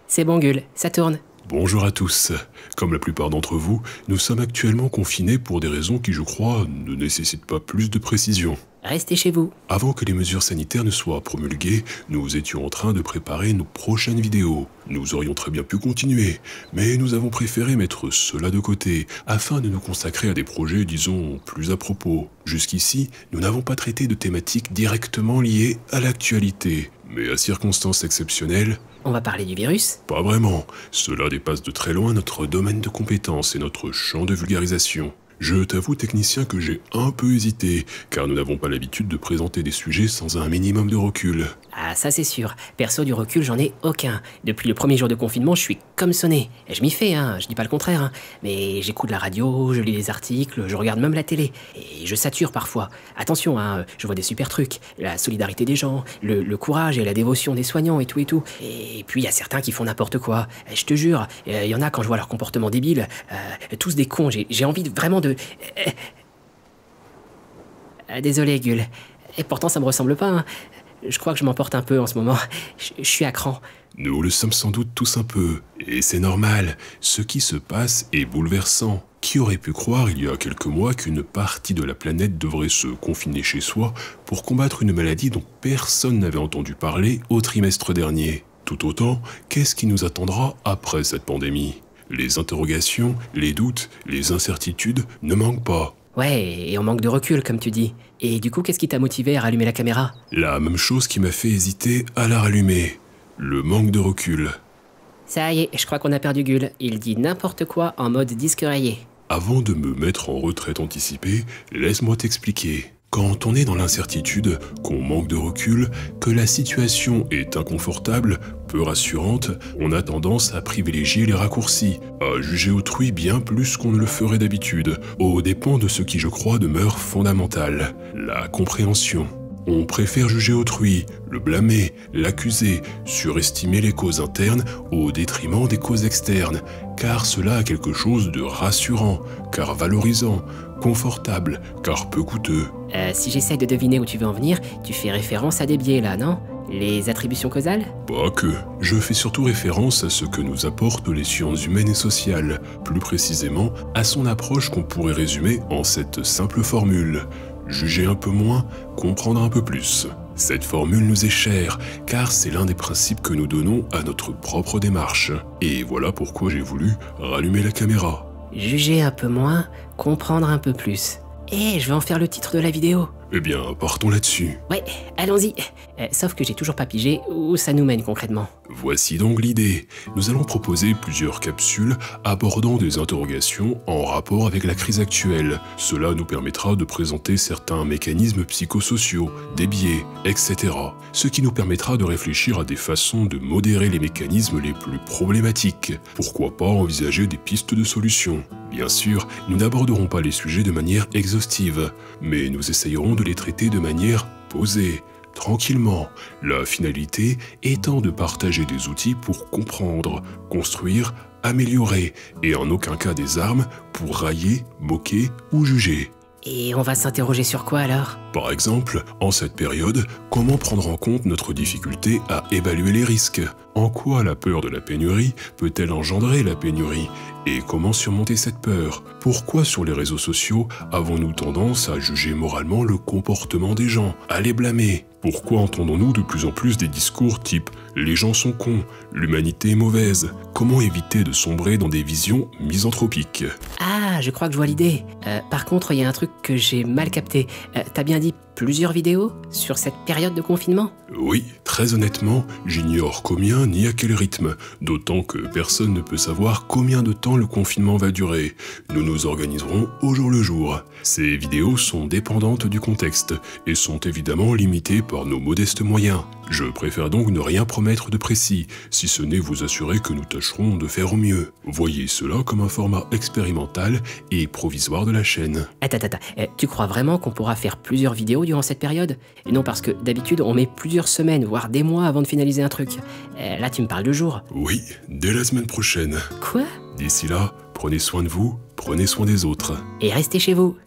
C'est bon, Gul, ça tourne. Bonjour à tous. Comme la plupart d'entre vous, nous sommes actuellement confinés pour des raisons qui, je crois, ne nécessitent pas plus de précision. Restez chez vous. Avant que les mesures sanitaires ne soient promulguées, nous étions en train de préparer nos prochaines vidéos. Nous aurions très bien pu continuer, mais nous avons préféré mettre cela de côté, afin de nous consacrer à des projets, disons, plus à propos. Jusqu'ici, nous n'avons pas traité de thématiques directement liées à l'actualité, mais à circonstances exceptionnelles. On va parler du virus? Pas vraiment. Cela dépasse de très loin notre domaine de compétences et notre champ de vulgarisation. Je t'avoue, technicien, que j'ai un peu hésité, car nous n'avons pas l'habitude de présenter des sujets sans un minimum de recul. Ah, ça c'est sûr. Perso, du recul, j'en ai aucun. Depuis le premier jour de confinement, je suis comme sonné. Et je m'y fais, hein, je dis pas le contraire, hein. Mais j'écoute la radio, je lis les articles, je regarde même la télé. Et je sature parfois. Attention, hein, je vois des super trucs. La solidarité des gens, le courage et la dévotion des soignants et tout et tout. Et puis il y a certains qui font n'importe quoi. Je te jure, il y en a quand je vois leur comportement débile. Tous des cons, j'ai envie vraiment de... Désolé, Gul. Et pourtant, ça me ressemble pas, hein. Je crois que je m'emporte un peu en ce moment. Je suis à cran. Nous le sommes sans doute tous un peu, et c'est normal. Ce qui se passe est bouleversant. Qui aurait pu croire il y a quelques mois qu'une partie de la planète devrait se confiner chez soi pour combattre une maladie dont personne n'avait entendu parler au trimestre dernier? Tout autant, qu'est-ce qui nous attendra après cette pandémie? Les interrogations, les doutes, les incertitudes ne manquent pas. Ouais, et on manque de recul, comme tu dis. Et du coup, qu'est-ce qui t'a motivé à rallumer la caméra? La même chose qui m'a fait hésiter à la rallumer. Le manque de recul. Ça y est, je crois qu'on a perdu Gul. Il dit n'importe quoi en mode disque rayé. Avant de me mettre en retraite anticipée, laisse-moi t'expliquer. Quand on est dans l'incertitude, qu'on manque de recul, que la situation est inconfortable, peu rassurante, on a tendance à privilégier les raccourcis, à juger autrui bien plus qu'on ne le ferait d'habitude, aux dépens de ce qui, je crois, demeure fondamental, la compréhension. On préfère juger autrui, le blâmer, l'accuser, surestimer les causes internes au détriment des causes externes, car cela a quelque chose de rassurant, car valorisant, confortable, car peu coûteux. Si j'essaie de deviner où tu veux en venir, tu fais référence à des biais là, non? Les attributions causales? Pas que. Je fais surtout référence à ce que nous apportent les sciences humaines et sociales, plus précisément à son approche qu'on pourrait résumer en cette simple formule. Juger un peu moins, comprendre un peu plus. Cette formule nous est chère, car c'est l'un des principes que nous donnons à notre propre démarche. Et voilà pourquoi j'ai voulu rallumer la caméra. Juger un peu moins, comprendre un peu plus. Et je vais en faire le titre de la vidéo. Eh bien, partons là-dessus. Ouais, allons-y. Sauf que j'ai toujours pas pigé où ça nous mène concrètement. Voici donc l'idée. Nous allons proposer plusieurs capsules abordant des interrogations en rapport avec la crise actuelle. Cela nous permettra de présenter certains mécanismes psychosociaux, des biais, etc. Ce qui nous permettra de réfléchir à des façons de modérer les mécanismes les plus problématiques. Pourquoi pas envisager des pistes de solutions? Bien sûr, nous n'aborderons pas les sujets de manière exhaustive, mais nous essayerons de les traiter de manière posée, tranquillement, la finalité étant de partager des outils pour comprendre, construire, améliorer, et en aucun cas des armes pour railler, moquer ou juger. Et on va s'interroger sur quoi alors? Par exemple, en cette période, comment prendre en compte notre difficulté à évaluer les risques? En quoi la peur de la pénurie peut-elle engendrer la pénurie? Et comment surmonter cette peur? Pourquoi sur les réseaux sociaux avons-nous tendance à juger moralement le comportement des gens, à les blâmer? Pourquoi entendons-nous de plus en plus des discours type « les gens sont cons »,« l'humanité est mauvaise ». Comment éviter de sombrer dans des visions misanthropiques? Ah, je crois que je vois l'idée. Par contre, il y a un truc que j'ai mal capté. T'as bien dit plusieurs vidéos sur cette période de confinement? Oui, très honnêtement, j'ignore combien ni à quel rythme, d'autant que personne ne peut savoir combien de temps le confinement va durer. Nous nous organiserons au jour le jour. Ces vidéos sont dépendantes du contexte et sont évidemment limitées par nos modestes moyens. Je préfère donc ne rien promettre de précis, si ce n'est vous assurer que nous tâcherons de faire au mieux. Voyez cela comme un format expérimental et provisoire de la chaîne. Attends, tu crois vraiment qu'on pourra faire plusieurs vidéos durant cette période? Non, parce que d'habitude on met plusieurs semaines, voire des mois avant de finaliser un truc. Là tu me parles de jours. Oui, dès la semaine prochaine. Quoi? D'ici là, prenez soin de vous, prenez soin des autres. Et restez chez vous.